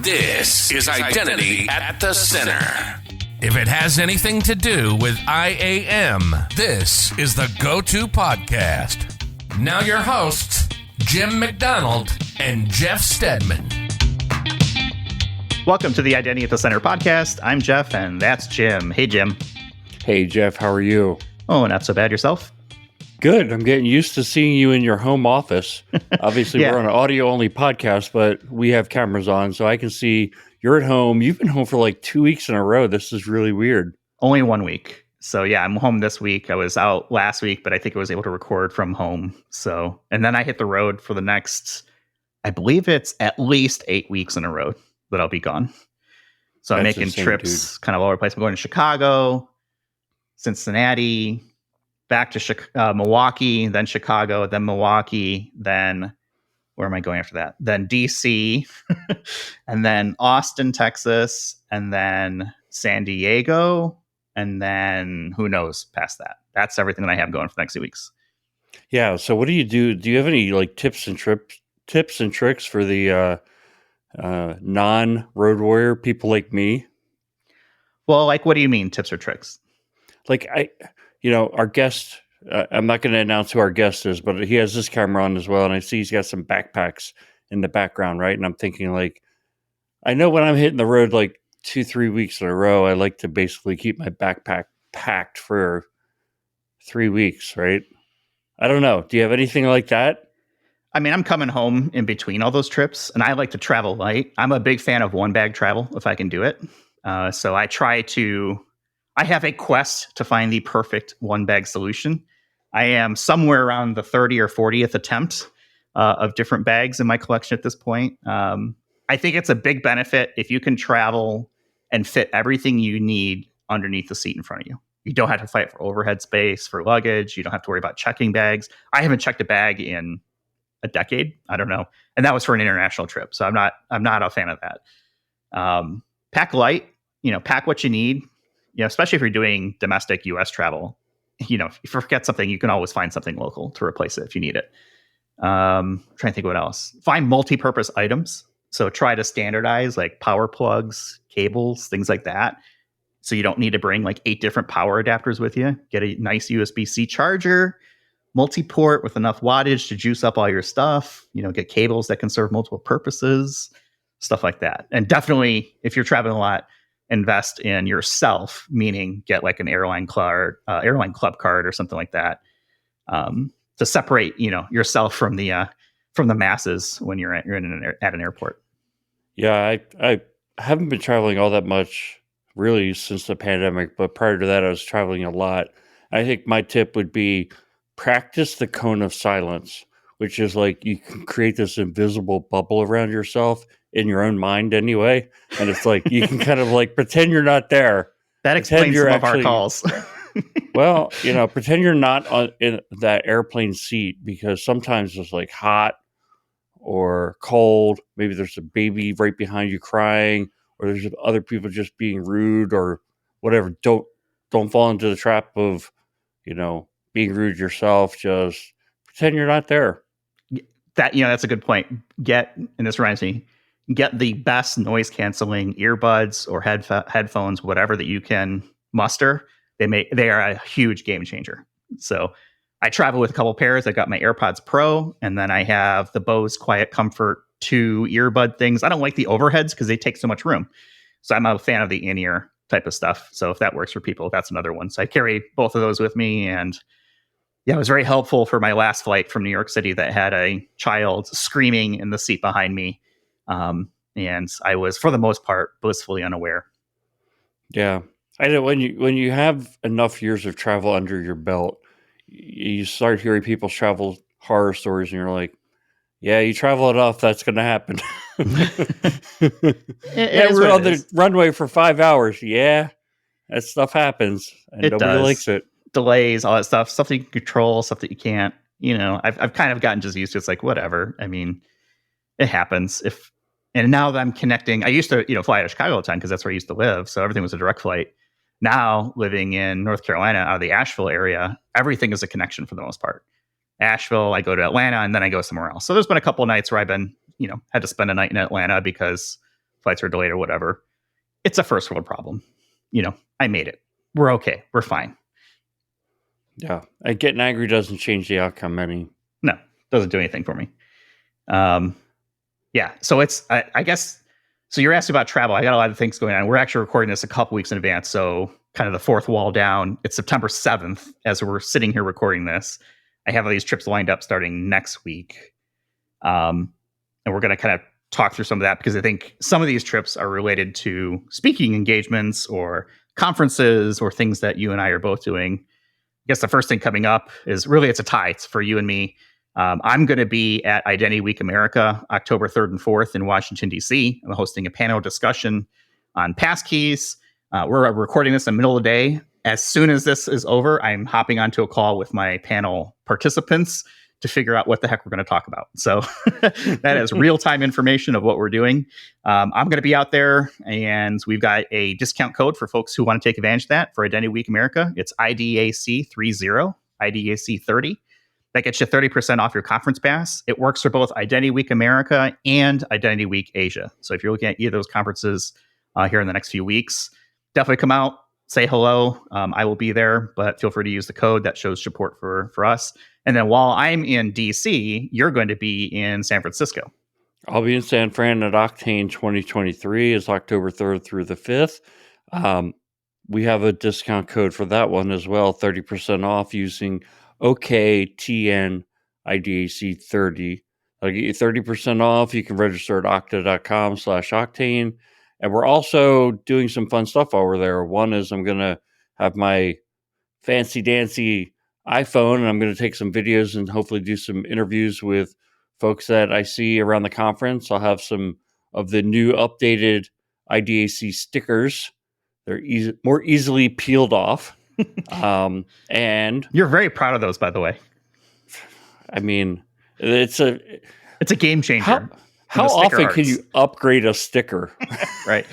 This is Identity at the Center. If it has anything to do with IAM, this is the go-to podcast. Now your hosts, Jim McDonald and Jeff Stedman. Welcome to the Identity at the Center podcast. I'm Jeff, and that's Jim. Hey, Jim. Hey, Jeff. How are you? Oh, not so bad. Yourself? Good. I'm getting used to seeing you in your home office. Obviously, We're on an audio-only podcast, but we have cameras on, so I can see you're at home. You've been home for like 2 weeks in a row. This is really weird. Only 1 week. So, yeah, I'm home this week. I was out last week, but I think I was able to record from home. So, and then I hit the road for the next, I believe it's at least 8 weeks in a row that I'll be gone. So I'm making trips kind of all over the place. I'm going to Chicago, Cincinnati, back to Milwaukee, then Chicago, then Milwaukee, then where am I going after that? Then DC, and then Austin, Texas, and then San Diego, and then who knows past that. That's everything that I have going for the next 2 weeks. Yeah. So what do you do? Do you have any like tips and tricks for the non-road warrior people like me? Well, like, what do you mean tips or tricks? Like our guest, I'm not going to announce who our guest is, but he has this camera on as well. And I see he's got some backpacks in the background, right? And I'm thinking like, I know when I'm hitting the road like 2-3 weeks in a row, I like to basically keep my backpack packed for 3 weeks, right? I don't know. Do you have anything like that? I mean, I'm coming home in between all those trips, and I like to travel light. I'm a big fan of one bag travel if I can do it. So I have a quest to find the perfect one bag solution. I am somewhere around the 30 or 40th attempt of different bags in my collection at this point. I think it's a big benefit if you can travel and fit everything you need underneath the seat in front of you. You don't have to fight for overhead space, for luggage. You don't have to worry about checking bags. I haven't checked a bag in a decade. I don't know. And that was for an international trip. So I'm not a fan of that. Pack light, pack what you need, especially if you're doing domestic US travel. If you forget something, you can always find something local to replace it if you need it. Trying to think of what else. Find multi-purpose items. So try to standardize like power plugs, cables, things like that. So you don't need to bring like 8 different power adapters with you. Get a nice USB-C charger, multi-port with enough wattage to juice up all your stuff. Get cables that can serve multiple purposes, stuff like that. And definitely, if you're traveling a lot, invest in yourself, meaning get like an airline club card or something like that, to separate yourself from the masses when you're at an airport. Yeah, I haven't been traveling all that much really since the pandemic, but prior to that, I was traveling a lot. I think my tip would be practice the cone of silence, which is like you can create this invisible bubble around yourself in your own mind anyway. And it's like you can kind of like pretend you're not there. That explains some of our calls. Well, pretend you're not in that airplane seat because sometimes it's like hot or cold. Maybe there's a baby right behind you crying, or there's other people just being rude or whatever. Don't fall into the trap of, being rude yourself. Just pretend you're not there. That's a good point. And this reminds me, get the best noise canceling earbuds or headphones, whatever that you can muster. They are a huge game changer. So I travel with a couple pairs. I got my AirPods Pro, and then I have the Bose Quiet Comfort 2 earbud things. I don't like the overheads because they take so much room. So I'm a fan of the in-ear type of stuff. So if that works for people, that's another one. So I carry both of those with me. And yeah, it was very helpful for my last flight from New York City that had a child screaming in the seat behind me. And I was, for the most part, blissfully unaware. Yeah. I know when you have enough years of travel under your belt, you start hearing people's travel horror stories and you're like, yeah, you travel enough, that's going to happen. We're on the runway for 5 hours. Yeah, that stuff happens. And nobody likes it. Delays, all that stuff that you can control, stuff that you can't. I've kind of gotten just used to it. It's like, whatever. I mean, it happens. And now that I'm connecting, I used to, fly out of Chicago all the time because that's where I used to live. So everything was a direct flight. Now, living in North Carolina, out of the Asheville area, everything is a connection for the most part. Asheville, I go to Atlanta, and then I go somewhere else. So there's been a couple of nights where I've been, had to spend a night in Atlanta because flights are delayed or whatever. It's a first world problem. I made it. We're okay. We're fine. Yeah. And getting angry doesn't change the outcome any. No, doesn't do anything for me. Yeah. So I guess, so you're asking about travel. I got a lot of things going on. We're actually recording this a couple weeks in advance. So kind of the fourth wall down. It's September 7th as we're sitting here recording this. I have all these trips lined up starting next week. And we're going to kind of talk through some of that because I think some of these trips are related to speaking engagements or conferences or things that you and I are both doing. I guess the first thing coming up is really, it's a tie. It's for you and me. I'm going to be at Identity Week America, October 3rd and 4th in Washington, D.C. I'm hosting a panel discussion on passkeys. We're recording this in the middle of the day. As soon as this is over, I'm hopping onto a call with my panel participants to figure out what the heck we're going to talk about. So that is real-time information of what we're doing. I'm going to be out there, and we've got a discount code for folks who want to take advantage of that for Identity Week America. It's IDAC30, IDAC30. That gets you 30% off your conference pass. It works for both Identity Week America and Identity Week Asia. So if you're looking at either of those conferences here in the next few weeks, definitely come out, say hello. I will be there, but feel free to use the code that shows support for us. And then while I'm in DC, you're going to be in San Francisco. I'll be in San Fran at Octane 2023. It's October 3rd through the 5th. We have a discount code for that one as well, 30% off using OKTN IDAC 30. I'll get you 30% off. You can register at okta.com/octane. And we're also doing some fun stuff over there. One is I'm going to have my fancy dancy iPhone, and I'm going to take some videos and hopefully do some interviews with folks that I see around the conference. I'll have some of the new updated IDAC stickers. They're more easily peeled off. And you're very proud of those, by the way. I mean, it's a game changer. How often can you upgrade a sticker? Right.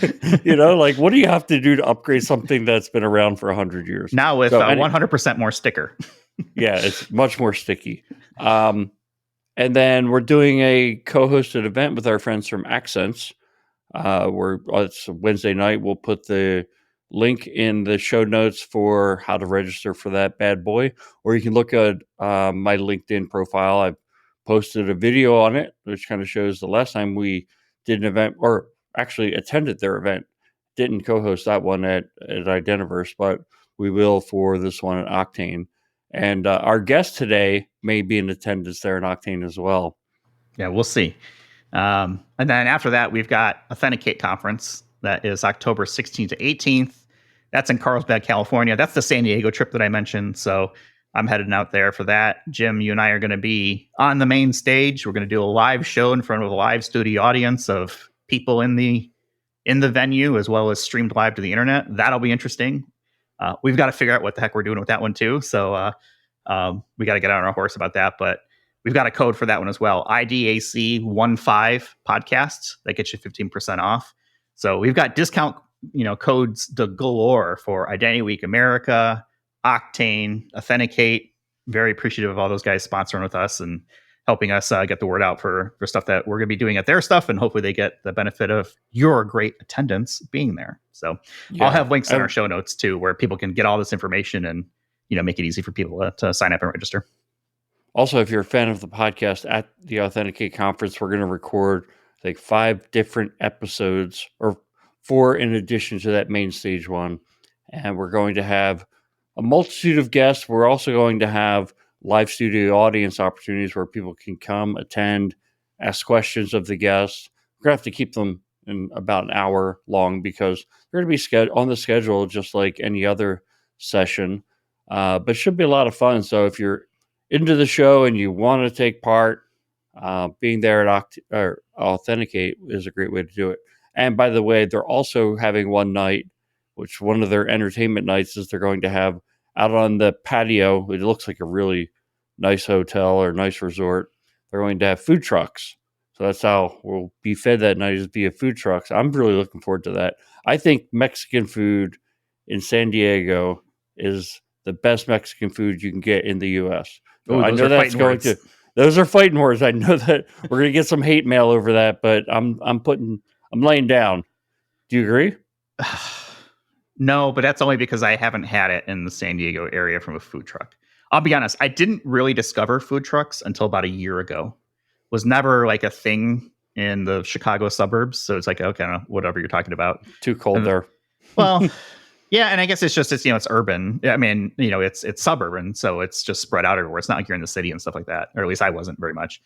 Like, what do you have to do to upgrade something that's been around for 100 years? Now with 100% more sticker. Yeah, it's much more sticky. And then we're doing a co-hosted event with our friends from Accents. It's Wednesday night. We'll put the link in the show notes for how to register for that bad boy. Or you can look at my LinkedIn profile. I've posted a video on it, which kind of shows the last time we did an event, or actually attended their event. Didn't co-host that one at Identiverse, but we will for this one at Octane. And our guest today may be in attendance there in Octane as well. Yeah, we'll see. And then after that, we've got Authenticate Conference. That is October 16th to 18th. That's in Carlsbad, California. That's the San Diego trip that I mentioned. So I'm heading out there for that. Jim, you and I are going to be on the main stage. We're going to do a live show in front of a live studio audience of people in the venue, as well as streamed live to the internet. That'll be interesting. We've got to figure out what the heck we're doing with that one too. So we got to get on our horse about that. But we've got a code for that one as well. IDAC 15 podcasts. That gets you 15% off. So we've got discount codes galore for Identity Week America, Octane, Authenticate. Very appreciative of all those guys sponsoring with us and helping us get the word out for stuff that we're going to be doing at their stuff, and hopefully they get the benefit of your great attendance being there. So yeah, I'll have links in our show notes too, where people can get all this information and make it easy for people to sign up and register. Also, if you're a fan of the podcast, at the Authenticate Conference, we're going to record 5 different episodes, or 4 in addition to that main stage one. And we're going to have a multitude of guests. We're also going to have live studio audience opportunities where people can come, attend, ask questions of the guests. We're going to have to keep them in about an hour long because they're going to be on the schedule just like any other session. But it should be a lot of fun. So if you're into the show and you want to take part, being there at Authenticate is a great way to do it. And by the way, they're also having one night, which one of their entertainment nights is they're going to have out on the patio. It looks like a really nice hotel or nice resort. They're going to have food trucks. So that's how we'll be fed that night, is via food trucks. I'm really looking forward to that. I think Mexican food in San Diego is the best Mexican food you can get in the U.S. So I know that's going to. Those are fighting words. I know that we're going to get some hate mail over that, but I'm putting I'm laying down. Do you agree? No, but that's only because I haven't had it in the San Diego area from a food truck. I'll be honest, I didn't really discover food trucks until about a year ago. Was never like a thing in the Chicago suburbs, so it's like, okay, I don't know, whatever you're talking about. Too cold there. Well, yeah, and I guess it's just it's urban. I mean, it's suburban, so it's just spread out everywhere. It's not like you're in the city and stuff like that, or at least I wasn't very much.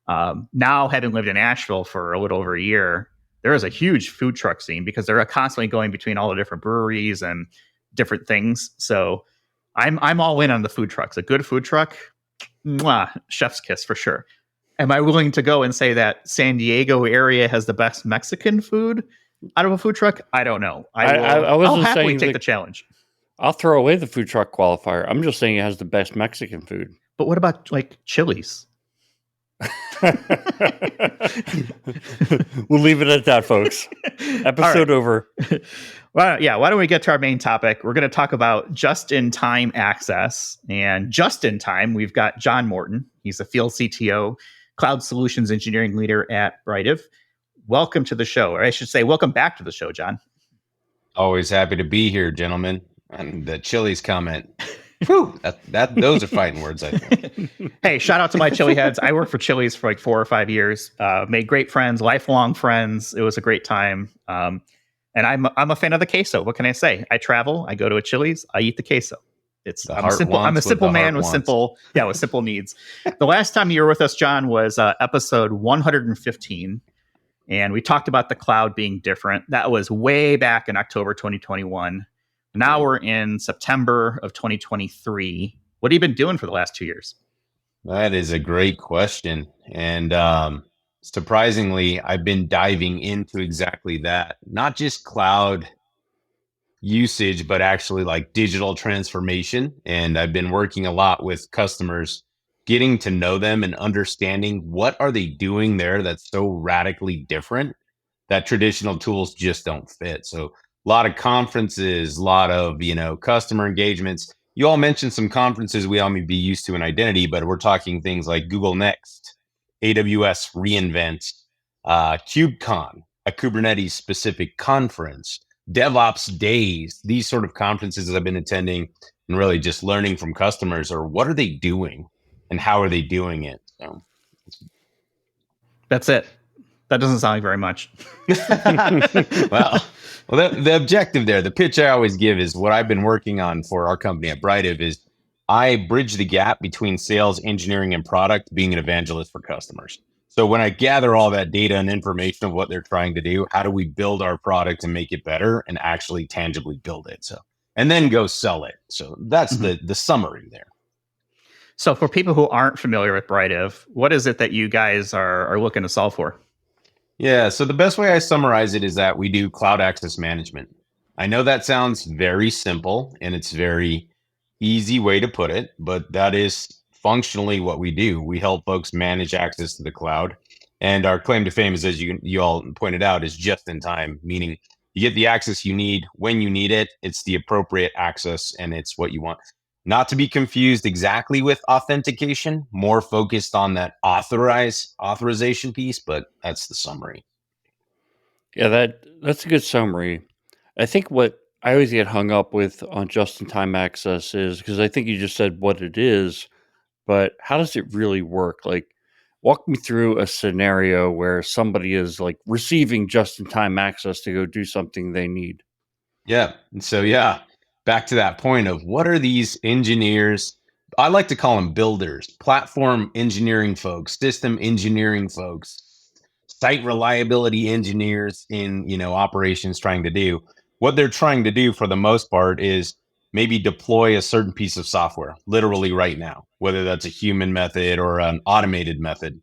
Now, having lived in Asheville for a little over a year, there is a huge food truck scene because they're constantly going between all the different breweries and different things. So I'm all in on the food trucks. A good food truck, mwah, chef's kiss for sure. Am I willing to go and say that San Diego area has the best Mexican food out of a food truck? I don't know. I'll happily take the challenge. I'll throw away the food truck qualifier. I'm just saying it has the best Mexican food. But what about like Chili's? We'll leave it at that, folks. Episode over. Well, yeah. Why don't we get to our main topic? We're going to talk about just-in-time access. And just-in-time, we've got John Morton. He's a field CTO, cloud solutions engineering leader at Britive. Welcome to the show, or I should say, welcome back to the show, John. Always happy to be here, gentlemen. And the Chili's comment. Whew, those are fighting words, I think. Hey, shout out to my Chili heads. I worked for Chili's for like 4 or 5 years. Made great friends, lifelong friends. It was a great time. And I'm a fan of the queso. What can I say? I travel. I go to a Chili's. I eat the queso. I'm a simple man with simple needs. The last time you were with us, John, was episode 115. And we talked about the cloud being different. That was way back in October 2021. Now we're in September of 2023. What have you been doing for the last 2 years? That is a great question. And surprisingly, I've been diving into exactly that. Not just cloud usage, but actually like digital transformation. And I've been working a lot with customers, getting to know them and understanding what are they doing there that's so radically different that traditional tools just don't fit. So a lot of conferences, a lot of, customer engagements. You all mentioned some conferences we all may be used to in identity, but we're talking things like Google Next, AWS reInvent, KubeCon, a Kubernetes specific conference, DevOps days, these sort of conferences I've been attending and really just learning from customers or what are they doing and how are they doing it? So that's it. That doesn't sound like very much. Well, the objective there, the pitch I always give is what I've been working on for our company at Britive is I bridge the gap between sales, engineering, and product, being an evangelist for customers. So when I gather all that data and information of what they're trying to do, how do we build our product and make it better and actually tangibly build it? So, and then go sell it. So that's the summary there. So for people who aren't familiar with Britive, what is it that you guys are looking to solve for? Yeah, so the best way I summarize it is that we do cloud access management. I know that sounds very simple and it's very easy way to put it, but that is functionally what we do. We help folks manage access to the cloud. And our claim to fame is, as you all pointed out, is just in time, meaning you get the access you need when you need it. It's the appropriate access and it's what you want. Not to be confused exactly with authentication, more focused on that authorization piece, but that's the summary. Yeah, that's a good summary. I think what I always get hung up with on just-in-time access is, because I think you just said what it is, but how does it really work? Like, walk me through a scenario where somebody is like receiving just-in-time access to go do something they need. Yeah. And so, back to that point of what are these engineers? I like to call them builders, platform engineering folks, system engineering folks, site reliability engineers in, operations trying to do. What they're trying to do for the most part is maybe deploy a certain piece of software, literally right now, whether that's a human method or an automated method.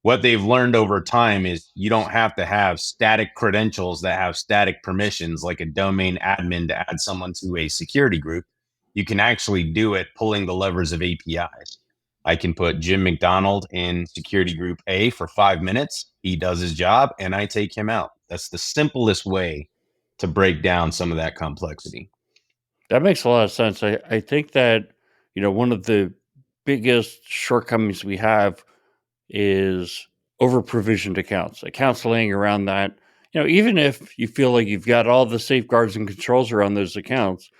What they've learned over time is you don't have to have static credentials that have static permissions like a domain admin to add someone to a security group. You can actually do it pulling the levers of APIs. I can put Jim McDonald in security group A for 5 minutes. He does his job and I take him out. That's the simplest way to break down some of that complexity. That makes a lot of sense. I think that, one of the biggest shortcomings we have is over provisioned accounts laying around that, even if you feel like you've got all the safeguards and controls around those accounts,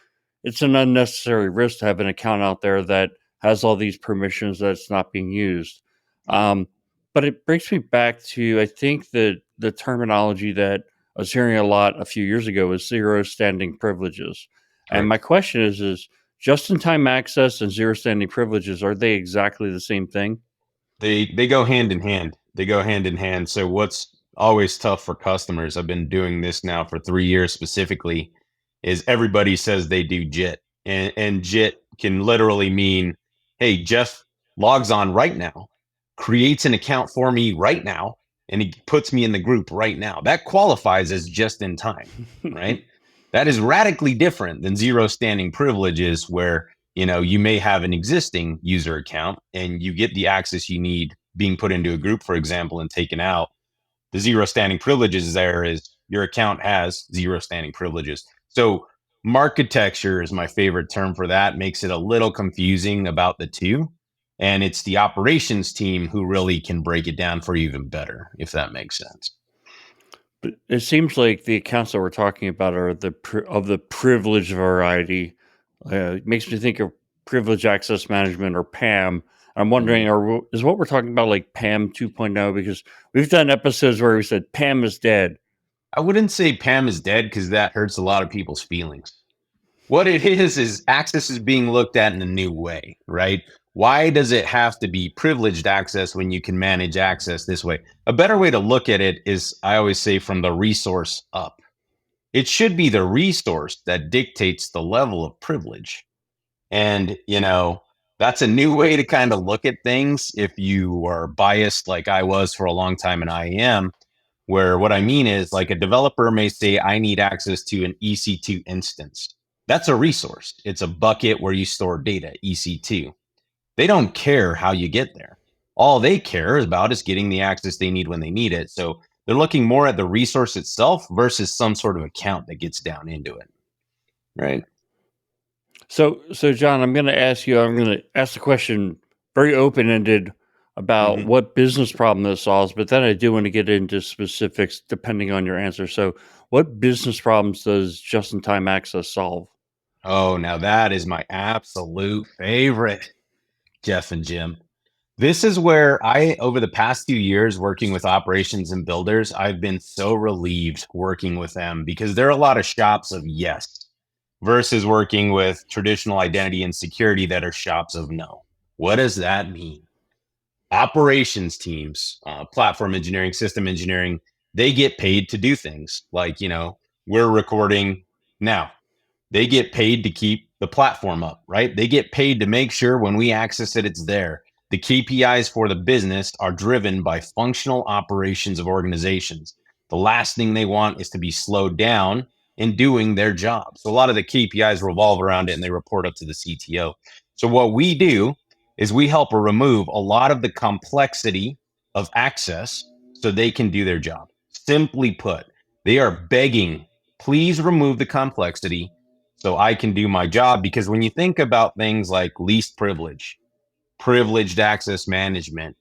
it's an unnecessary risk to have an account out there that has all these permissions that's not being used. But it brings me back to, I think, the terminology that I was hearing a lot a few years ago was zero standing privileges. And my question is just-in-time access and zero standing privileges, are they exactly the same thing? They go hand in hand. They go hand in hand. So what's always tough for customers, I've been doing this now for 3 years specifically, is everybody says they do JIT. And JIT can literally mean, hey, Jeff logs on right now, creates an account for me right now, and he puts me in the group right now. That qualifies as just in time, right? That is radically different than zero standing privileges, where you may have an existing user account and you get the access you need being put into a group, for example, and taken out. The zero standing privileges there is your account has zero standing privileges. So marketecture is my favorite term for that. Makes it a little confusing about the two. And it's the operations team who really can break it down for you even better, if that makes sense. But it seems like the accounts that we're talking about are of the privilege variety. It makes me think of privilege access management, or PAM. I'm wondering, is what we're talking about like PAM 2.0? Because we've done episodes where we said PAM is dead. I wouldn't say PAM is dead, because that hurts a lot of people's feelings. What it is access is being looked at in a new way, right? Why does it have to be privileged access when you can manage access this way? A better way to look at it is, I always say, from the resource up. It should be the resource that dictates the level of privilege. And, that's a new way to kind of look at things if you are biased like I was for a long time in IAM, where what I mean is, like, a developer may say, I need access to an EC2 instance. That's a resource. It's a bucket where you store data, EC2. They don't care how you get there. All they care about is getting the access they need when they need it. So they're looking more at the resource itself versus some sort of account that gets down into it. Right. So John, I'm going to ask the question very open-ended about what business problem this solves, but then I do want to get into specifics depending on your answer. So what business problems does just-in-time access solve? Oh, now that is my absolute favorite, Jeff and Jim. This is where over the past 2 years working with operations and builders, I've been so relieved working with them, because there are a lot of shops of yes versus working with traditional identity and security that are shops of no. What does that mean? Operations teams, platform engineering, system engineering, they get paid to do things like, we're recording now. They get paid to keep the platform up, right? They get paid to make sure when we access it, it's there. The KPIs for the business are driven by functional operations of organizations. The last thing they want is to be slowed down in doing their job. So a lot of the KPIs revolve around it, and they report up to the CTO. So what we do is we help remove a lot of the complexity of access so they can do their job. Simply put, they are begging, please remove the complexity so I can do my job. Because when you think about things like least privilege, privileged access management,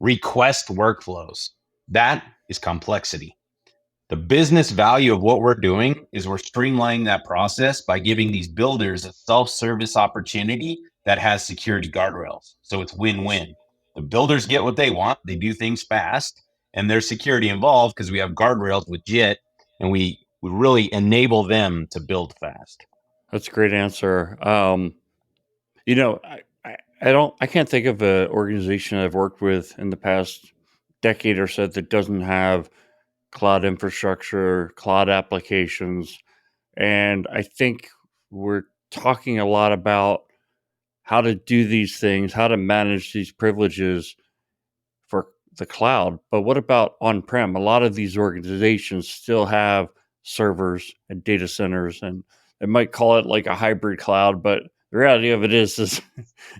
request workflows, that is complexity. The business value of what we're doing is we're streamlining that process by giving these builders a self-service opportunity that has security guardrails. So it's win-win. The builders get what they want. They do things fast, and there's security involved because we have guardrails with JIT, and we really enable them to build fast. That's a great answer. I can't think of an organization I've worked with in the past decade or so that doesn't have cloud infrastructure, cloud applications. And I think we're talking a lot about how to do these things, how to manage these privileges for the cloud. But what about on-prem? A lot of these organizations still have servers and data centers, and they might call it like a hybrid cloud, but the reality of it is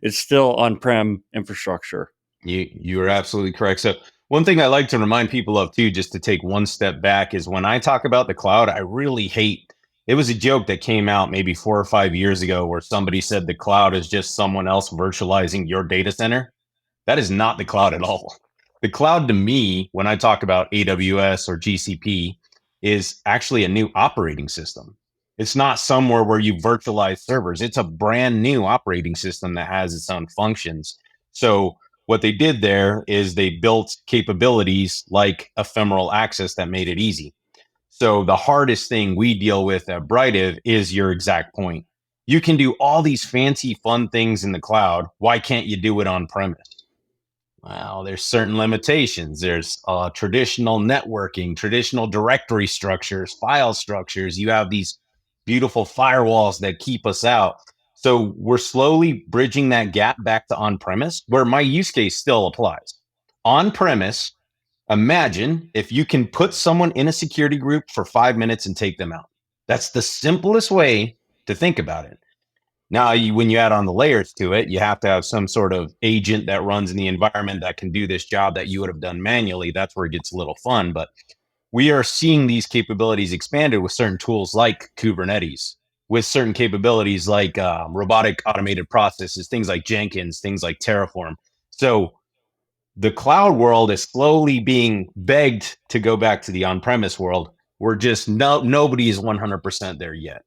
it's still on-prem infrastructure. You are absolutely correct. So one thing I like to remind people of too, just to take one step back, is when I talk about the cloud, I really hate, it was a joke that came out maybe 4 or 5 years ago where somebody said the cloud is just someone else virtualizing your data center. That is not the cloud at all. The cloud to me, when I talk about AWS or GCP, is actually a new operating system. It's not somewhere where you virtualize servers. It's a brand new operating system that has its own functions. So what they did there is they built capabilities like ephemeral access that made it easy. So the hardest thing we deal with at Britive is your exact point. You can do all these fancy, fun things in the cloud. Why can't you do it on premise? Well, there's certain limitations. There's traditional networking, traditional directory structures, file structures. You have these beautiful firewalls that keep us out. So we're slowly bridging that gap back to on-premise, where my use case still applies. On-premise, imagine if you can put someone in a security group for 5 minutes and take them out. That's the simplest way to think about it. Now, when you add on the layers to it, you have to have some sort of agent that runs in the environment that can do this job that you would have done manually. That's where it gets a little fun. But we are seeing these capabilities expanded with certain tools like Kubernetes, with certain capabilities like robotic automated processes, things like Jenkins, things like Terraform. So the cloud world is slowly being begged to go back to the on-premise world. We're just nobody is 100% there yet.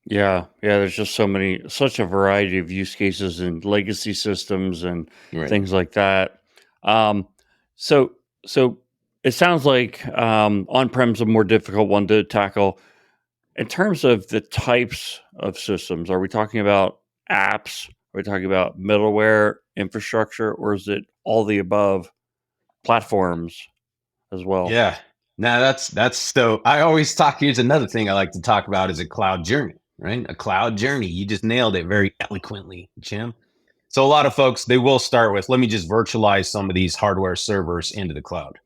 Yeah. There's just such a variety of use cases and legacy systems and things like that. So it sounds like on-prem's a more difficult one to tackle. In terms of the types of systems, are we talking about apps? Are we talking about middleware, infrastructure, or is it all the above, platforms as well? Yeah. Now that's so I always talk. Here's another thing I like to talk about is a cloud journey, right? A cloud journey. You just nailed it very eloquently, Jim. So a lot of folks, they will start with, let me just virtualize some of these hardware servers into the cloud.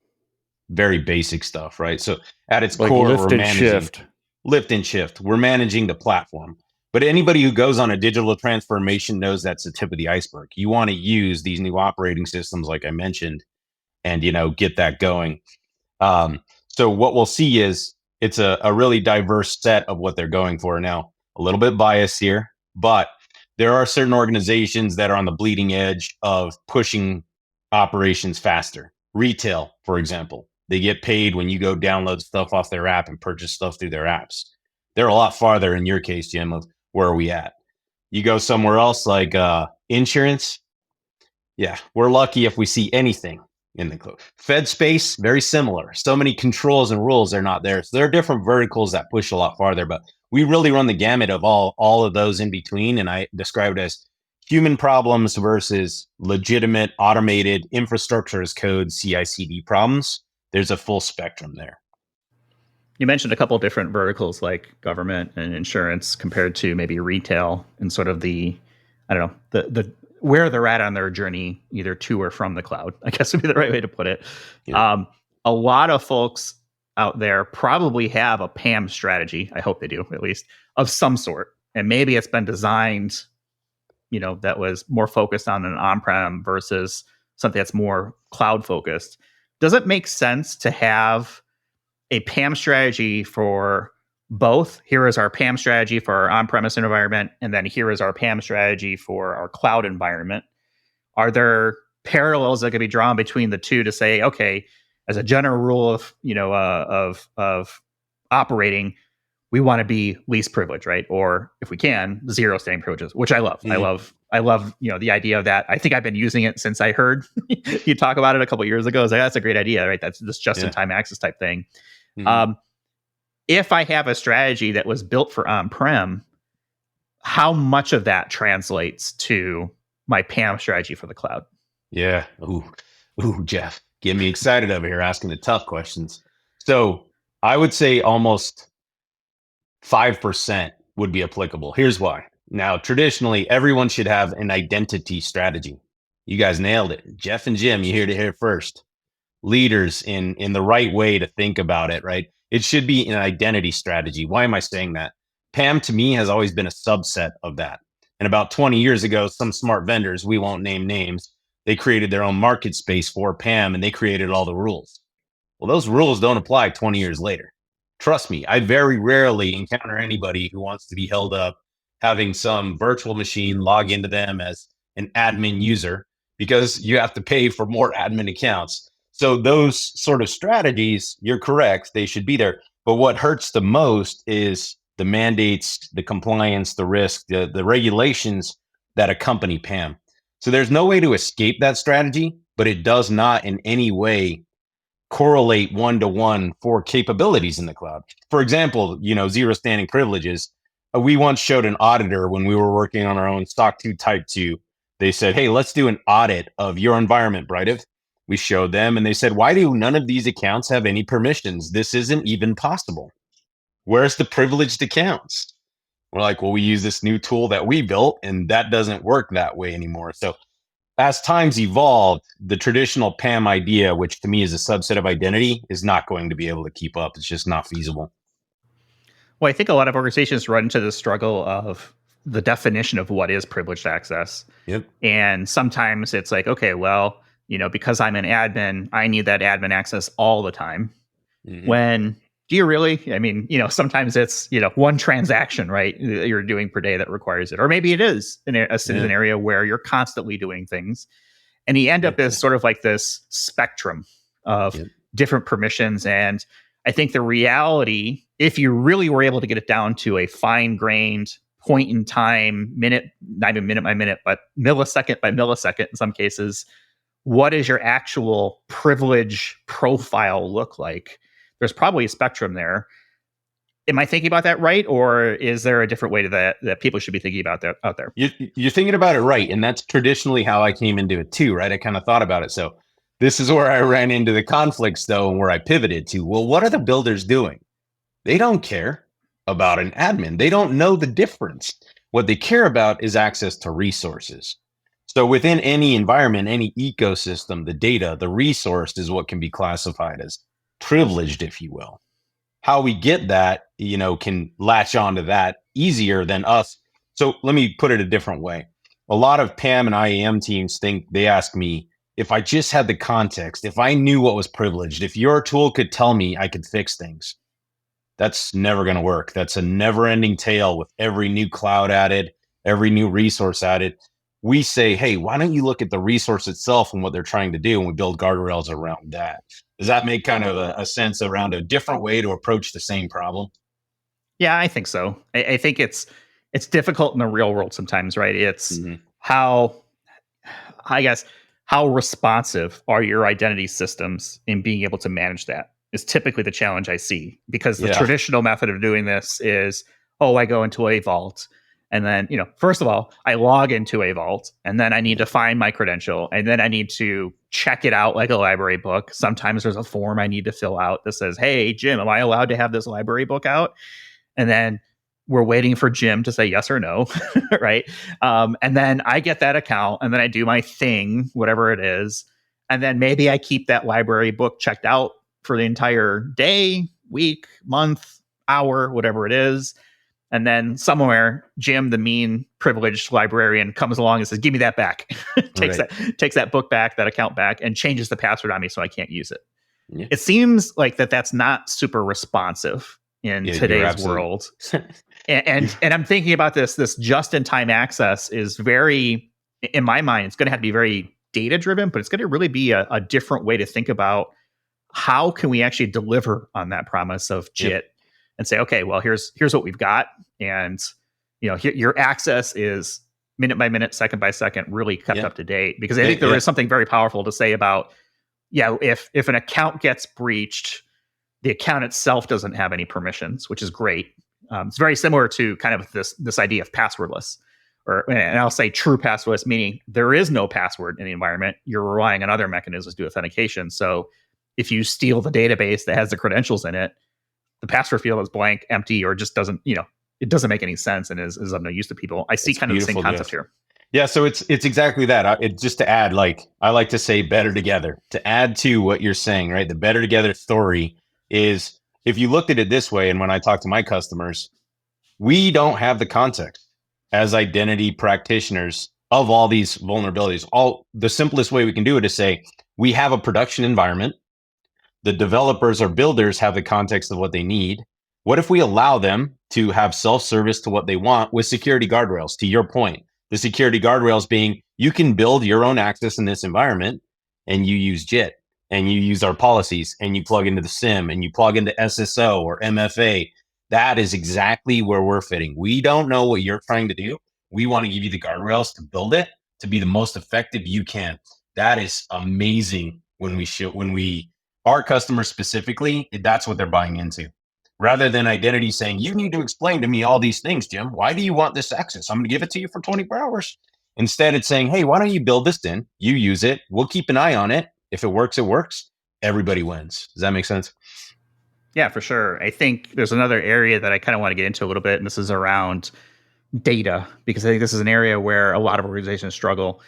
Very basic stuff, right? So at its Like core, lift we're and managing shift. lift and shift. We're managing the platform. But anybody who goes on a digital transformation knows that's the tip of the iceberg. You want to use these new operating systems, like I mentioned, and get that going. So what we'll see is it's a really diverse set of what they're going for now. A little bit biased here, but there are certain organizations that are on the bleeding edge of pushing operations faster. Retail, for example, they get paid when you go download stuff off their app and purchase stuff through their apps. They're a lot farther in your case, Jim, of where are we at? You go somewhere else like insurance. Yeah, we're lucky if we see anything in the cloud. Fed space, very similar. So many controls and rules are not there. So there are different verticals that push a lot farther, but we really run the gamut of all of those in between. And I describe it as human problems versus legitimate automated infrastructure as code CI/CD problems. There's a full spectrum there. You mentioned a couple of different verticals like government and insurance compared to maybe retail and sort of the where they're at on their journey, either to or from the cloud, I guess would be the right way to put it. Yeah. A lot of folks out there probably have a PAM strategy. I hope they do, at least, of some sort. And maybe it's been designed, that was more focused on an on-prem versus something that's more cloud focused. Does it make sense to have a PAM strategy for both? Here is our PAM strategy for our on-premise environment, and then here is our PAM strategy for our cloud environment. Are there parallels that could be drawn between the two to say, okay, as a general rule of of operating, we want to be least privilege, right? Or if we can, zero staying privileges, which I love. Mm-hmm. I love the idea of that. I think I've been using it since I heard you talk about it a couple of years ago. I was like, that's a great idea, right? That's this just-in-time access type thing. Mm-hmm. If I have a strategy that was built for on-prem, how much of that translates to my PAM strategy for the cloud? Yeah. Ooh, Jeff, get me excited over here asking the tough questions. So I would say almost 5% would be applicable. Here's why. Now, traditionally, everyone should have an identity strategy. You guys nailed it. Jeff and Jim, you heard it here first. Leaders in the right way to think about it, right? It should be an identity strategy. Why am I saying that? PAM to me has always been a subset of that. And about 20 years ago, some smart vendors, we won't name names, they created their own market space for PAM and they created all the rules. Well, those rules don't apply 20 years later. Trust me, I very rarely encounter anybody who wants to be held up having some virtual machine log into them as an admin user because you have to pay for more admin accounts. So those sort of strategies, you're correct, they should be there. But what hurts the most is the mandates, the compliance, the risk, the regulations that accompany PAM. So there's no way to escape that strategy, but it does not in any way correlate one-to-one for capabilities in the cloud. For example, zero standing privileges. We once showed an auditor when we were working on our own SOC 2 Type 2. They said, hey, let's do an audit of your environment, Britive. We showed them and they said, why do none of these accounts have any permissions? This isn't even possible. Where's the privileged accounts? We're like, well, we use this new tool that we built and that doesn't work that way anymore. So as times evolved, the traditional PAM idea, which to me is a subset of identity, is not going to be able to keep up. It's just not feasible. Well, I think a lot of organizations run into the struggle of the definition of what is privileged access. Yep. And sometimes it's like, okay, well, because I'm an admin, I need that admin access all the time. Mm-hmm. When do you really? I mean, sometimes it's, one transaction, right, that you're doing per day that requires it. Or maybe it is in a scenario where you're constantly doing things. And you end up as sort of like this spectrum of different permissions. And I think the reality, if you really were able to get it down to a fine-grained point in time, minute, not even minute by minute, but millisecond by millisecond in some cases, what does your actual privilege profile look like? There's probably a spectrum there. Am I thinking about that right? Or is there a different way to that people should be thinking about that out there? You're thinking about it right. And that's traditionally how I came into it too, right? I kind of thought about it. So this is where I ran into the conflicts though, and where I pivoted to, well, what are the builders doing? They don't care about an admin. They don't know the difference. What they care about is access to resources. So within any environment, any ecosystem, the data, the resource is what can be classified as privileged, if you will. How we get that, can latch onto that easier than us. So let me put it a different way. A lot of PAM and IAM teams they ask me, if I just had the context, if I knew what was privileged, if your tool could tell me I could fix things. That's never going to work. That's a never-ending tale with every new cloud added, every new resource added. We say, hey, why don't you look at the resource itself and what they're trying to do, and we build guardrails around that. Does that make kind of a sense around a different way to approach the same problem? Yeah, I think so. I think it's difficult in the real world sometimes, right? It's how responsive are your identity systems in being able to manage that is typically the challenge I see, because the traditional method of doing this is, I go into a vault. And then, first of all, I log into a vault, and then I need to find my credential, and then I need to check it out like a library book. Sometimes there's a form I need to fill out that says, hey, Jim, am I allowed to have this library book out? And then we're waiting for Jim to say yes or no, right? And then I get that account, and then I do my thing, whatever it is. And then maybe I keep that library book checked out for the entire day, week, month, hour, whatever it is. And then somewhere, Jim, the mean privileged librarian, comes along and says, give me that back. takes that book back, that account back, and changes the password on me so I can't use it. Yeah. It seems like that's not super responsive in today's world. and I'm thinking about this just-in-time access is very, in my mind, it's going to have to be very data-driven, but it's going to really be a different way to think about how can we actually deliver on that promise of JIT. And say, okay, well, here's what we've got, and your access is minute by minute, second by second, really kept up to date. Because I think there is something very powerful to say about, if an account gets breached, the account itself doesn't have any permissions, which is great. It's very similar to kind of this idea of passwordless, and I'll say true passwordless, meaning there is no password in the environment. You're relying on other mechanisms to do authentication. So if you steal the database that has the credentials in it, the password field is blank, empty, or just doesn't, it doesn't make any sense and is of no use to people. I see kind of the same concept here. Yeah, so it's exactly that. Just to add, I like to say better together. To add to what you're saying, right? The better together story is, if you looked at it this way, and when I talk to my customers, we don't have the context as identity practitioners of all these vulnerabilities. The simplest way we can do it is say, we have a production environment. The developers or builders have the context of what they need. What if we allow them to have self-service to what they want with security guardrails? To your point, the security guardrails being, you can build your own access in this environment and you use JIT. and you use our policies and you plug into the SIM and you plug into SSO or MFA, that is exactly where we're fitting. We don't know what you're trying to do. We want to give you the guardrails to build it to be the most effective you can. That is amazing our customers specifically, that's what they're buying into. Rather than identity saying, you need to explain to me all these things, Jim. Why do you want this access? I'm going to give it to you for 24 hours. Instead, it's saying, hey, why don't you build this in? You use it. We'll keep an eye on it. If it works, it works. Everybody wins. Does that make sense? Yeah, for sure. I think there's another area that I kind of want to get into a little bit, and this is around data, because I think this is an area where a lot of organizations struggle.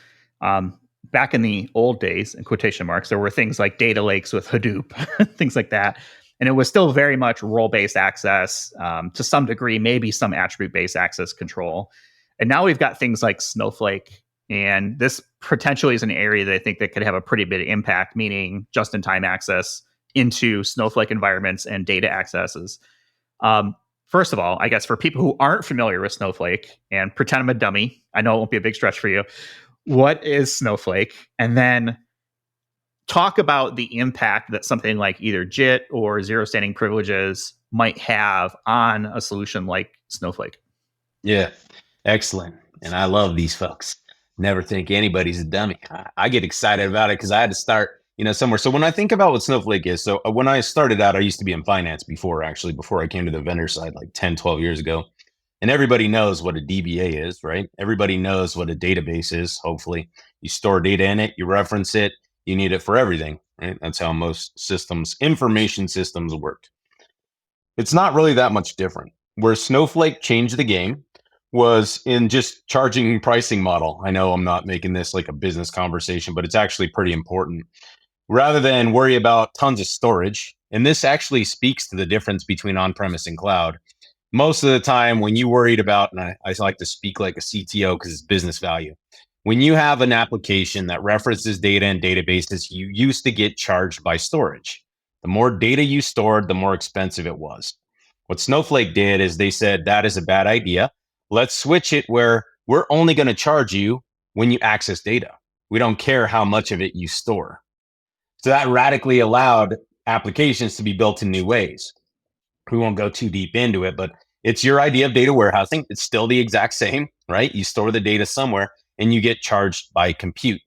Back in the old days, in quotation marks, there were things like data lakes with Hadoop, things like that. And it was still very much role-based access, to some degree, maybe some attribute-based access control. And now we've got things like Snowflake. And this potentially is an area that I think that could have a pretty big impact, meaning just-in-time access into Snowflake environments and data accesses. First of all, I guess for people who aren't familiar with Snowflake, and pretend I'm a dummy, I know it won't be a big stretch for you. What is Snowflake? And then talk about the impact that something like either JIT or zero standing privileges might have on a solution like Snowflake. Yeah, excellent. And I love these folks. Never think anybody's a dummy. I get excited about it because I had to start, somewhere. So when I think about what Snowflake is, so when I started out, I used to be in finance before I came to the vendor side like 10, 12 years ago. And everybody knows what a DBA is, right? Everybody knows what a database is, hopefully. You store data in it, you reference it, you need it for everything, right? That's how most systems, information systems work. It's not really that much different. Where Snowflake changed the game was in just charging pricing model. I know I'm not making this like a business conversation, but it's actually pretty important. Rather than worry about tons of storage, and this actually speaks to the difference between on-premise and cloud. Most of the time when you worried about, and I like to speak like a CTO because it's business value. When you have an application that references data and databases, you used to get charged by storage. The more data you stored, the more expensive it was. What Snowflake did is they said, that is a bad idea. Let's switch it where we're only going to charge you when you access data. We don't care how much of it you store. So that radically allowed applications to be built in new ways. We won't go too deep into it, but it's your idea of data warehousing. It's still the exact same, right? You store the data somewhere and you get charged by compute.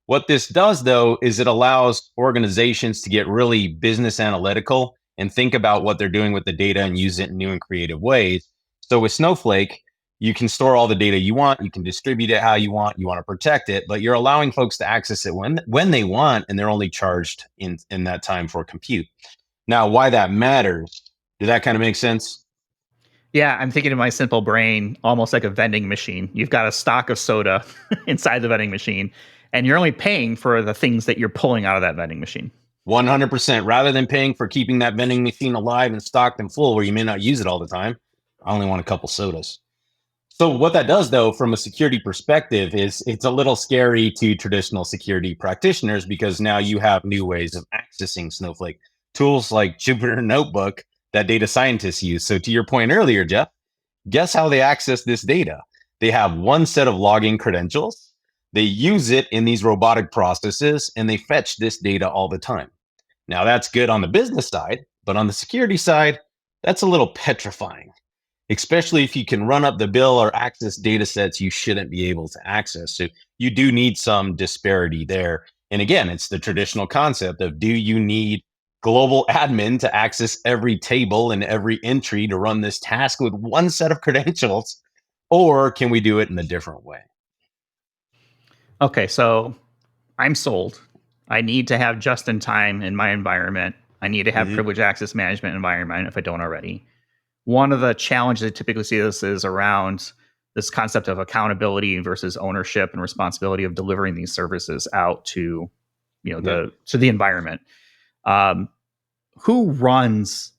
What this does, though, is it allows organizations to get really business analytical and think about what they're doing with the data and use it in new and creative ways. So with Snowflake, you can store all the data you want. You can distribute it how you want. You want to protect it, but you're allowing folks to access it when they want, and they're only charged in that time for compute. Now, why that matters, does that kind of make sense? Yeah, I'm thinking in my simple brain, almost like a vending machine. You've got a stock of soda inside the vending machine, and you're only paying for the things that you're pulling out of that vending machine. 100%. Rather than paying for keeping that vending machine alive and stocked and full where you may not use it all the time, I only want a couple sodas. So what that does, though, from a security perspective, is it's a little scary to traditional security practitioners because now you have new ways of accessing Snowflake. Tools like Jupyter Notebook that data scientists use. So to your point earlier, Jeff, guess how they access this data? They have one set of login credentials. They use it in these robotic processes, and they fetch this data all the time. Now, that's good on the business side, but on the security side, that's a little petrifying, especially if you can run up the bill or access data sets you shouldn't be able to access. So you do need some disparity there. And again, it's the traditional concept of, do you need global admin to access every table and every entry to run this task with one set of credentials, or can we do it in a different way? Okay, so I'm sold. I need to have just-in-time in my environment. I need to have privileged access management environment if I don't already. One of the challenges I typically see this is around this concept of accountability versus ownership and responsibility of delivering these services out to, to the environment. Who runs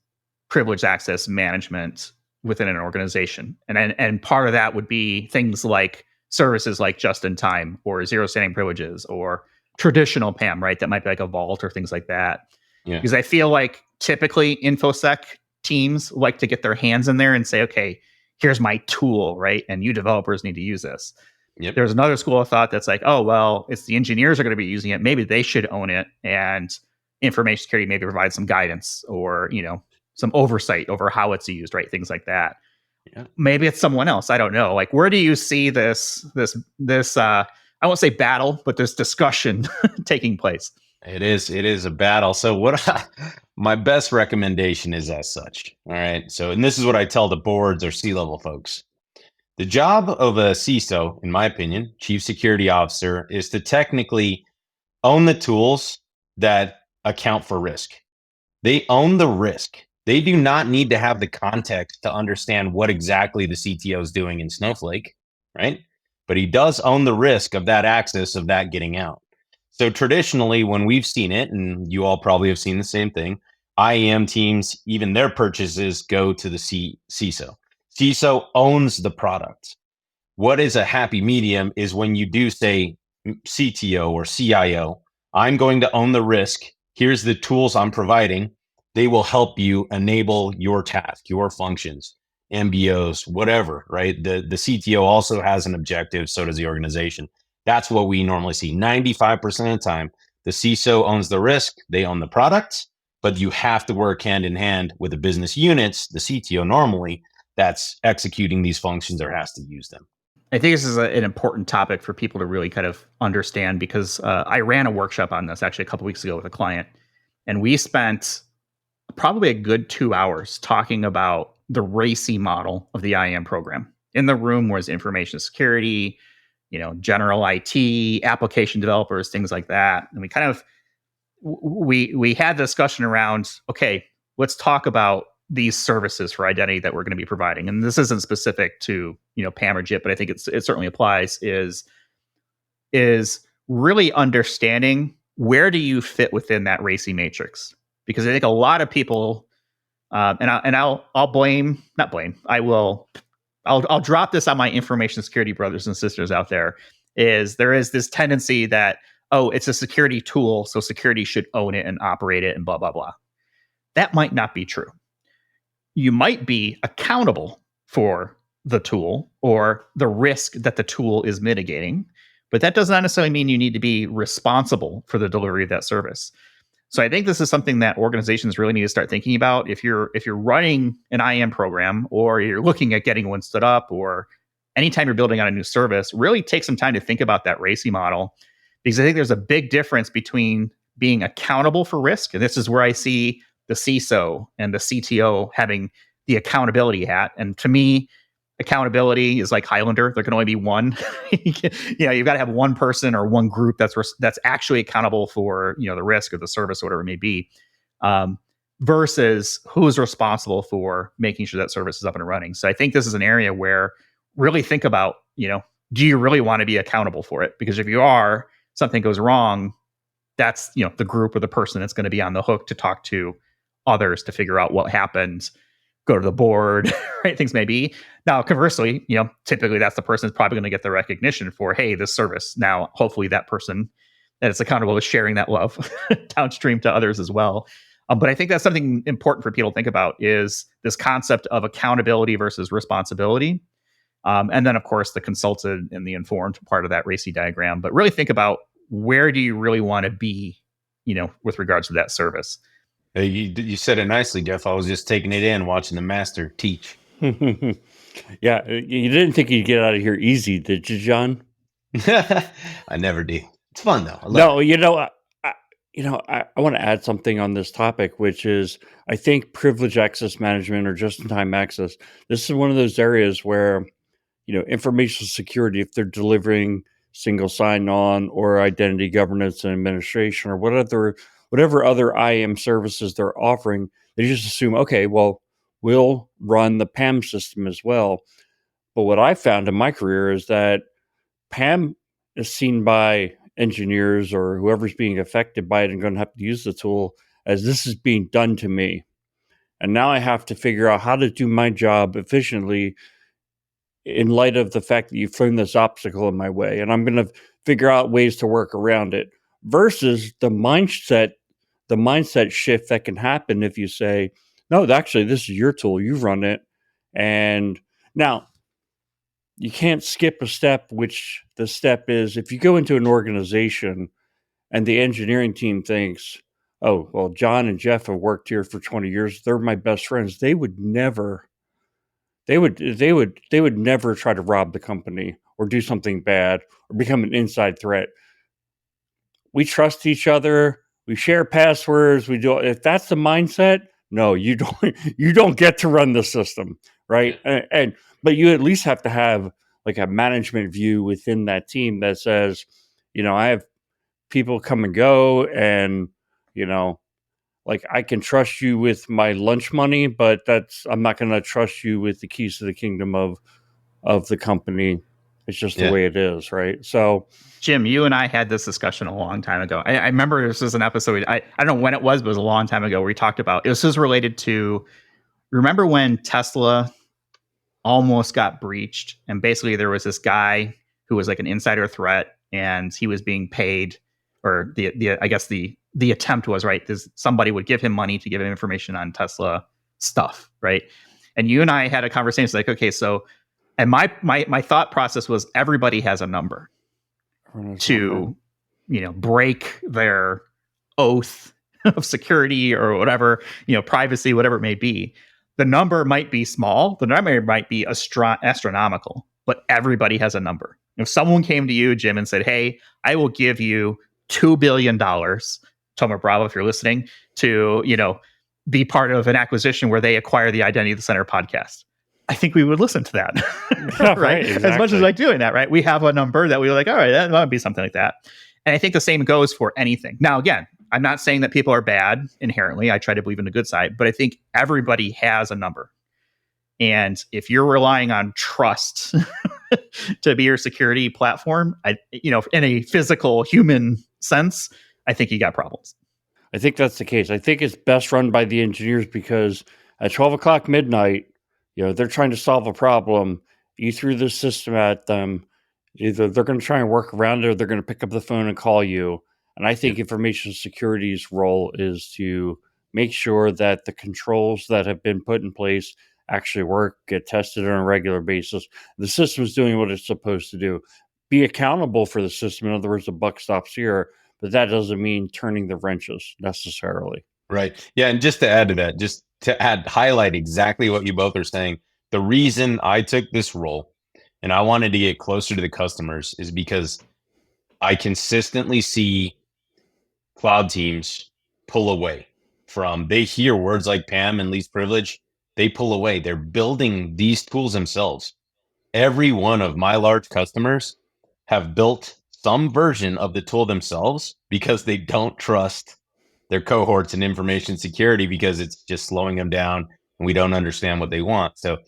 privileged access management within an organization? And part of that would be things like services like just-in-time or zero standing privileges or traditional PAM, right? That might be like a vault or things like that. Yeah. Because I feel like typically InfoSec teams like to get their hands in there and say, okay, here's my tool, right? And you developers need to use this. Yep. There's another school of thought that's like, oh, well, it's the engineers are going to be using it. Maybe they should own it. And information security maybe provides some guidance or, some oversight over how it's used, right? Things like that. Yeah. Maybe it's someone else. I don't know. Like, where do you see this I won't say battle, but this discussion taking place? It is a battle. So my best recommendation is as such. All right. So, and this is what I tell the boards or C-level folks. The job of a CISO, in my opinion, Chief Security Officer, is to technically own the tools that account for risk. They own the risk. They do not need to have the context to understand what exactly the CTO is doing in Snowflake, right? But he does own the risk of that access of that getting out. So traditionally, when we've seen it, and you all probably have seen the same thing, IAM teams, even their purchases go to the CISO. CISO owns the product. What is a happy medium is when you do say CTO or CIO, I'm going to own the risk. Here's the tools I'm providing. They will help you enable your task, your functions, MBOs, whatever, right? The CTO also has an objective, so does the organization. That's what we normally see. 95% of the time, the CISO owns the risk, they own the product, but you have to work hand in hand with the business units, the CTO normally, that's executing these functions or has to use them. I think this is an important topic for people to really kind of understand, because I ran a workshop on this actually a couple weeks ago with a client, and we spent probably a good 2 hours talking about the RACI model of the IAM program. In the room was information security, general IT, application developers, things like that. And we kind of we had the discussion around, okay, let's talk about these services for identity that we're going to be providing. And this isn't specific to, PAM or JIT, but I think it certainly applies, is really understanding where do you fit within that RACI matrix? Because I think a lot of people, I'll drop this on my information security brothers and sisters out there. There is this tendency that, oh, it's a security tool, so security should own it and operate it and blah, blah, blah. That might not be true. You might be accountable for the tool or the risk that the tool is mitigating, but that does not necessarily mean you need to be responsible for the delivery of that service. So I think this is something that organizations really need to start thinking about. If you're running an IAM program, or you're looking at getting one stood up, or anytime you're building out a new service, really take some time to think about that RACI model, because I think there's a big difference between being accountable for risk, and this is where I see the CISO and the CTO having the accountability hat. And to me, accountability is like Highlander. There can only be one. You've got to have one person or one group that's actually accountable for the risk of the service, or whatever it may be, versus who's responsible for making sure that service is up and running. So I think this is an area where really think about, do you really want to be accountable for it? Because if you are, something goes wrong, that's the group or the person that's going to be on the hook to talk to others to figure out what happened, go to the board, right? Things may be. Now, conversely, typically that's the person that's probably going to get the recognition for, hey, this service. Now, hopefully that person that is accountable is sharing that love downstream to others as well. But I think that's something important for people to think about, is this concept of accountability versus responsibility. And then, of course, the consulted and the informed part of that RACI diagram. But really think about, where do you really want to be, with regards to that service? You said it nicely, Jeff. I was just taking it in, watching the master teach. Yeah, you didn't think you'd get out of here easy, did you, John? I never do. It's fun though. I want to add something on this topic, which is, I think privileged access management or just-in-time access. This is one of those areas where, information security, if they're delivering single sign-on or identity governance and administration or whatever other IAM services they're offering, they just assume, okay, well, we'll run the PAM system as well. But what I found in my career is that PAM is seen by engineers or whoever's being affected by it and going to have to use the tool as, this is being done to me. And now I have to figure out how to do my job efficiently in light of the fact that you've thrown this obstacle in my way. And I'm going to figure out ways to work around it, versus the mindset shift that can happen if you say, no, actually, this is your tool. You run it. And now you can't skip a step, which the step is, if you go into an organization and the engineering team thinks, oh, well, John and Jeff have worked here for 20 years. They're my best friends. They would never try to rob the company or do something bad or become an inside threat. We trust each other. We share passwords. We do. If that's the mindset, no, you don't get to run the system, right? But you at least have to have like a management view within that team that says, I have people come and go, and like I can trust you with my lunch money, but I'm not going to trust you with the keys to the kingdom of the company. It's just the way it is, right? So, Jim, you and I had this discussion a long time ago. I remember this was an episode. I don't know when it was, but it was a long time ago where we talked about this was related to. Remember when Tesla almost got breached, and basically there was this guy who was like an insider threat, and he was being paid, or I guess the attempt was right. Somebody would give him money to give him information on Tesla stuff, right? And you and I had a conversation. It's like, okay, so, and my thought process was everybody has a number to, break their oath of security or whatever, privacy, whatever it may be. The number might be small. The number might be astronomical, but everybody has a number. If someone came to you, Jim, and said, hey, I will give you $2 billion, Toma Bravo, if you're listening, to, be part of an acquisition where they acquire the Identity of the Center podcast, I think we would listen to that. Yeah, right? Exactly. As much as like doing that, right? We have a number that we were like, all right, that might be something like that. And I think the same goes for anything. Now, again, I'm not saying that people are bad inherently. I try to believe in the good side, but I think everybody has a number. And if you're relying on trust to be your security platform, in a physical human sense, I think you got problems. I think that's the case. I think it's best run by the engineers because at 12 o'clock midnight, they're trying to solve a problem. You threw this system at them. Either they're going to try and work around it or they're going to pick up the phone and call you. And I think information security's role is to make sure that the controls that have been put in place actually work, get tested on a regular basis. The system is doing what it's supposed to do. Be accountable for the system. In other words, the buck stops here. But that doesn't mean turning the wrenches necessarily. Right. Yeah. And just to add to that, highlight exactly what you both are saying. The reason I took this role and I wanted to get closer to the customers is because I consistently see cloud teams pull away they hear words like PAM and least privilege. They pull away. They're building these tools themselves. Every one of my large customers have built some version of the tool themselves because they don't trust their cohorts in information security because it's just slowing them down and we don't understand what they want. So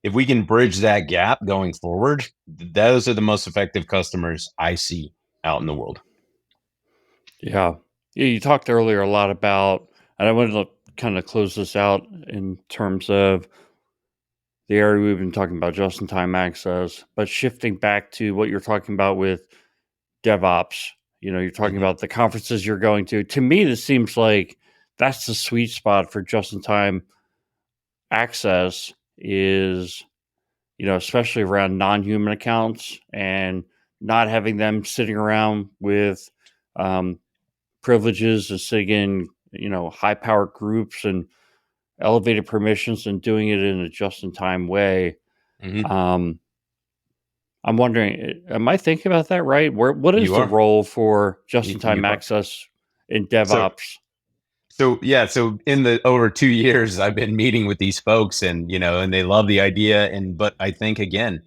if we can bridge that gap going forward, those are the most effective customers I see out in the world. Yeah. You talked earlier a lot about, and I wanted to kind of close this out in terms of the area we've been talking about, just-in-time access, but shifting back to what you're talking about with DevOps. You're talking about the conferences you're going to. To me, this seems like that's the sweet spot for just-in-time access is, especially around non-human accounts and not having them sitting around with privileges and sitting in, high-powered groups and elevated permissions and doing it in a just-in-time way. Mm-hmm. I'm wondering, am I thinking about that right? What is the role for just-in-time access in DevOps? So in the over 2 years, I've been meeting with these folks and they love the idea. But I think again,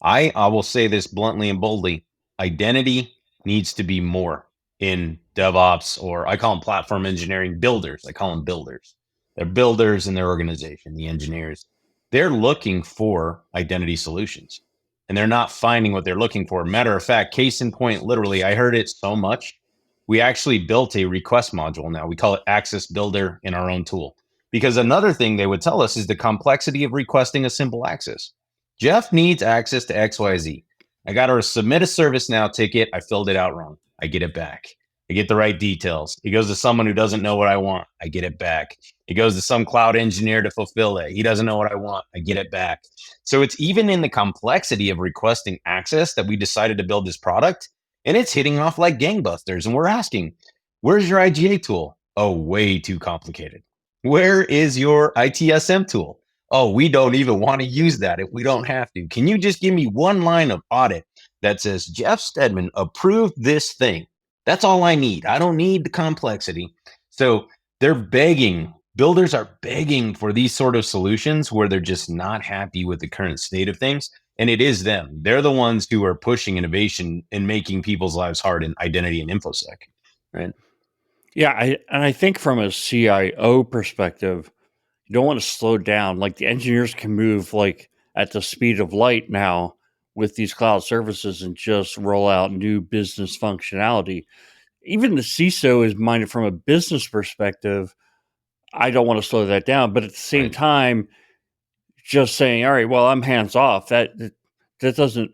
I will say this bluntly and boldly, identity needs to be more in DevOps, or I call them platform engineering builders. I call them builders. They're builders in their organization, the engineers. They're looking for identity solutions and they're not finding what they're looking for. Matter of fact, case in point, literally, I heard it so much. We actually built a request module now. We call it Access Builder in our own tool. Because another thing they would tell us is the complexity of requesting a simple access. Jeff needs access to XYZ. I got to submit a ServiceNow ticket. I filled it out wrong. I get it back. I get the right details. It goes to someone who doesn't know what I want. I get it back. It goes to some cloud engineer to fulfill it. He doesn't know what I want. I get it back. So it's even in the complexity of requesting access that we decided to build this product, and it's hitting off like gangbusters. And we're asking, Where's your IGA tool? Oh, way too complicated. Where is your ITSM tool? Oh, we don't even want to use that if we don't have to. Can you just give me one line of audit that says Jeff Stedman approved this thing? That's all I need. I don't need the complexity. So they're begging, builders are begging for these sort of solutions where they're just not happy with the current state of things. And it is them. They're the ones who are pushing innovation and making people's lives hard in identity and InfoSec, right? Yeah, I think from a CIO perspective, you don't want to slow down. Like the engineers can move like at the speed of light now with these cloud services and just roll out new business functionality. Even the CISO is minded from a business perspective. I don't want to slow that down, but at the same time, just saying, all right, well, I'm hands off. That doesn't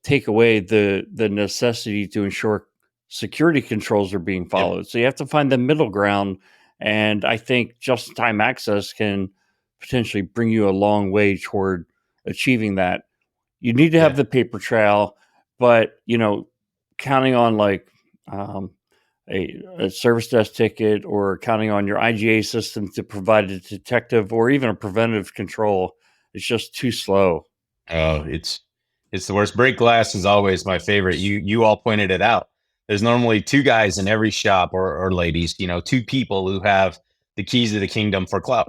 take away the necessity to ensure security controls are being followed. Yep. So you have to find the middle ground. And I think just-in-time access can potentially bring you a long way toward achieving that. You need to have the paper trail, but, counting on like a service desk ticket or counting on your IGA system to provide a detective or even a preventative control, it's just too slow. Oh, it's the worst. Break glass is always my favorite. You all pointed it out. There's normally two guys in every shop or ladies, two people who have the keys to the kingdom for cloud.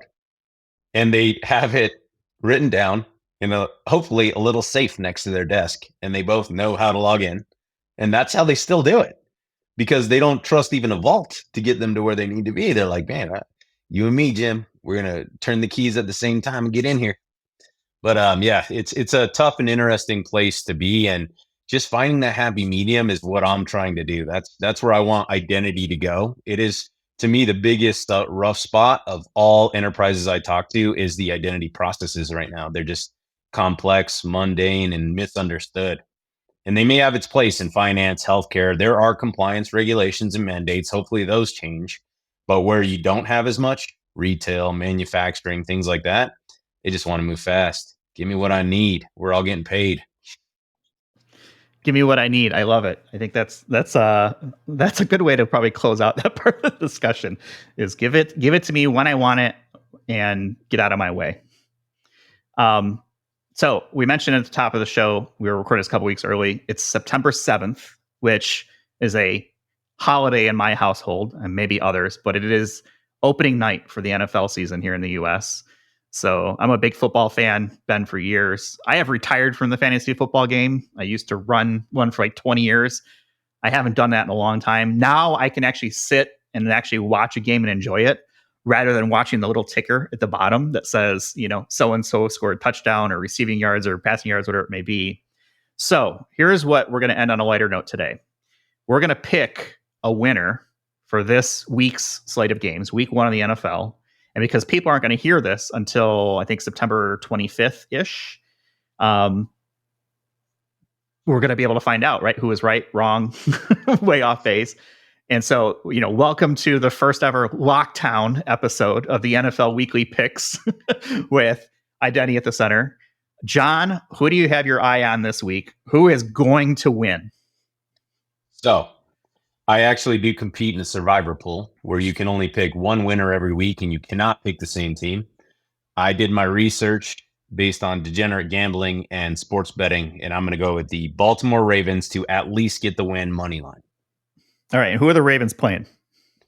And they have it written down in hopefully a little safe next to their desk. And they both know how to log in. And that's how they still do it, because they don't trust even a vault to get them to where they need to be. They're like, man, you and me, Jim, we're going to turn the keys at the same time and get in here. But it's a tough and interesting place to be, and just finding that happy medium is what I'm trying to do. That's where I want identity to go. It is, to me, the biggest rough spot of all enterprises I talk to is the identity processes right now. They're just complex, mundane, and misunderstood. And they may have its place in finance, healthcare. There are compliance regulations and mandates. Hopefully those change. But where you don't have as much, retail, manufacturing, things like that, they just want to move fast. Give me what I need. We're all getting paid. Give me what I need. I love it. I think that's a good way to probably close out that part of the discussion. Is give it to me when I want it, and get out of my way. So we mentioned at the top of the show, we were recording this a couple weeks early. It's September 7th, which is a holiday in my household and maybe others, but it is opening night for the NFL season here in the US. So I'm a big football fan, been for years. I have retired from the fantasy football game. I used to run one for like 20 years. I haven't done that in a long time. Now I can actually sit and actually watch a game and enjoy it, rather than watching the little ticker at the bottom that says, so-and-so scored a touchdown or receiving yards or passing yards, whatever it may be. So here's what we're going to end on a lighter note today. We're going to pick a winner for this week's slate of games, week 1 of the NFL. And because people aren't going to hear this until, I think, September 25th-ish, we're going to be able to find out, right, who was right, wrong, way off base. And so, welcome to the first ever Lockdown episode of the NFL Weekly Picks with Identity at the Center. John, who do you have your eye on this week? Who is going to win? So I actually do compete in a survivor pool where you can only pick one winner every week and you cannot pick the same team. I did my research based on degenerate gambling and sports betting, and I'm going to go with the Baltimore Ravens to at least get the win money line. All right. Who are the Ravens playing?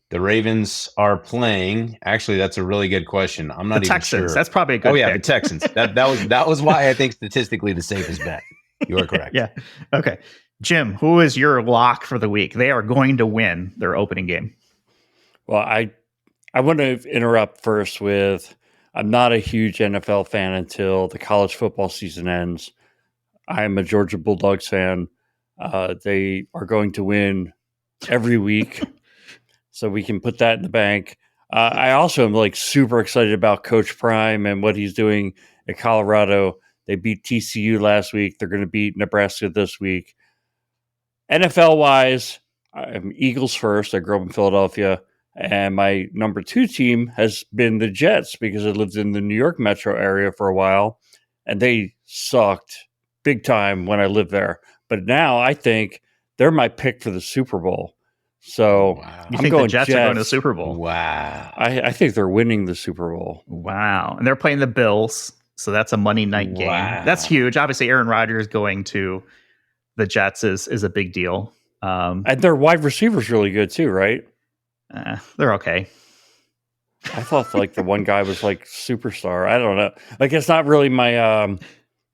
The Ravens are playing. Actually, that's a really good question. I'm not even Texans. sure. That's probably a good pick. The Texans. That was why I think statistically the safest bet. You are correct. Yeah. Okay. Jim, who is your lock for the week? They are going to win their opening game. Well, I want to interrupt first with, I'm not a huge NFL fan until the college football season ends. I'm a Georgia Bulldogs fan. They are going to win every week, so we can put that in the bank. I also am super excited about Coach Prime and what he's doing at Colorado. They beat TCU last week. They're going to beat Nebraska this week. NFL-wise, I'm Eagles first. I grew up in Philadelphia. And my number 2 team has been the Jets because I lived in the New York metro area for a while. And they sucked big time when I lived there. But now I think they're my pick for the Super Bowl. So Wow. You I'm think going the Jets are going to the Jets. Super Bowl? Wow. I think they're winning the Super Bowl. Wow. And they're playing the Bills. So that's a Monday night game. Wow. That's huge. Obviously, Aaron Rodgers going to the Jets is a big deal. And their wide receiver's really good too, right? They're okay. I thought like the one guy was like superstar. I don't know. Like it's not really my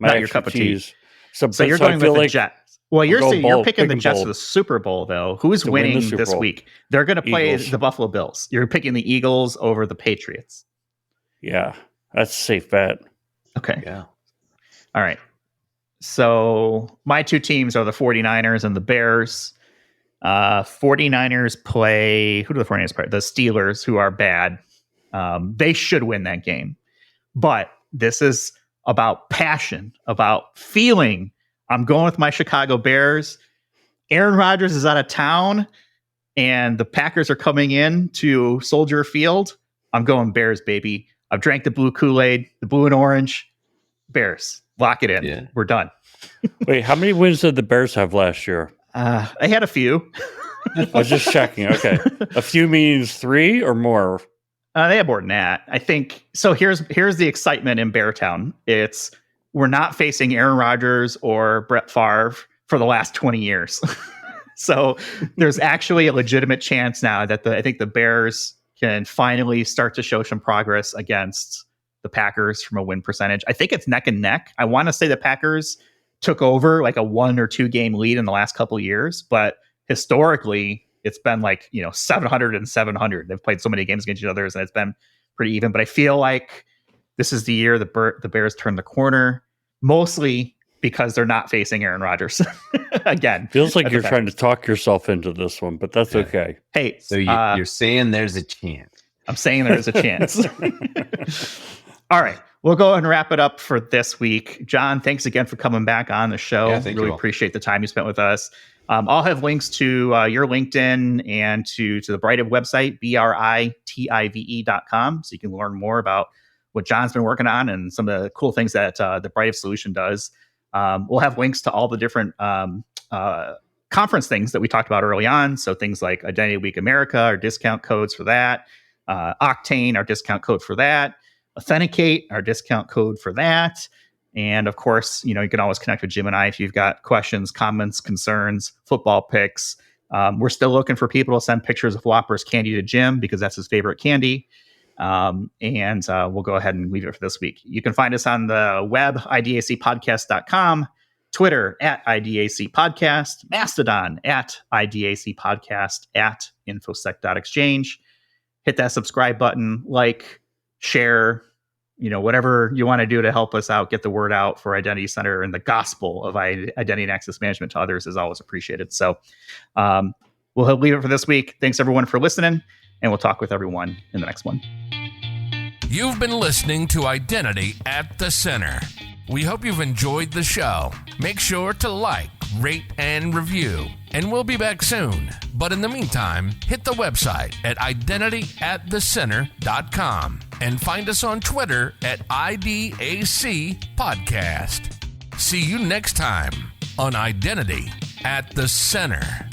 Not your cup of tea. expertise. So you're I going feel with the like Jets. Well, you're going saying you're bold, picking the picking Jets bold. for the Super Bowl, though. Who's To win the winning Super this Bowl. week? They're going to play Eagles. the Buffalo Bills. You're picking the Eagles over the Patriots. Yeah, that's a safe bet. Okay. Yeah. All right. So my two teams are the 49ers and the Bears. 49ers play, who do the 49ers play? The Steelers, who are bad. They should win that game. But this is about passion, about feeling. I'm going with my Chicago Bears. Aaron Rodgers is out of town, and the Packers are coming in to Soldier Field. I'm going Bears, baby. I've drank the blue Kool-Aid, the blue and orange. Bears. Lock it in. Yeah. We're done. Wait, how many wins did the Bears have last year? I had a few. I was just checking. Okay, a few means 3 or more. They have more than that. I think so. Here's the excitement in Beartown. It's we're not facing Aaron Rodgers or Brett Favre for the last 20 years. So there's actually a legitimate chance now that I think the Bears can finally start to show some progress against the Packers from a win percentage. I think it's neck and neck. I want to say the Packers took over like a 1 or 2 game lead in the last couple of years, but historically it's been like, 700 and 700. They've played so many games against each other and it's been pretty even, but I feel like this is the year the Bears turn the corner, mostly because they're not facing Aaron Rodgers again. Feels like you're trying to talk yourself into this one, but that's okay. Hey, So you're saying there's a chance. I'm saying there's a chance. All right. We'll go and wrap it up for this week. John, thanks again for coming back on the show. Yeah, thank you really all. appreciate the time you spent with us. I'll have links to your LinkedIn and to the Britive website, britive.com, so you can learn more about what John's been working on and some of the cool things that the Britive solution does. We'll have links to all the different conference things that we talked about early on. So things like Identity Week America, our discount codes for that, Octane, our discount code for that, Authenticate, our discount code for that. And of course, you can always connect with Jim and I if you've got questions, comments, concerns, football picks. We're still looking for people to send pictures of Whoppers candy to Jim because that's his favorite candy. And we'll go ahead and leave it for this week. You can find us on the web, idacpodcast.com, Twitter @IDACpodcast, Mastodon @IDACpodcast, @infosec.exchange. Hit that subscribe button, like, share, whatever you want to do to help us out, get the word out for Identity Center and the gospel of identity and access management to others is always appreciated. So we'll leave it for this week. Thanks everyone for listening, and we'll talk with everyone in the next one. You've been listening to Identity at the Center. We hope you've enjoyed the show. Make sure to like, rate, and review. And we'll be back soon. But in the meantime, hit the website at identityatthecenter.com and find us on Twitter at IDAC Podcast. See you next time on Identity at the Center.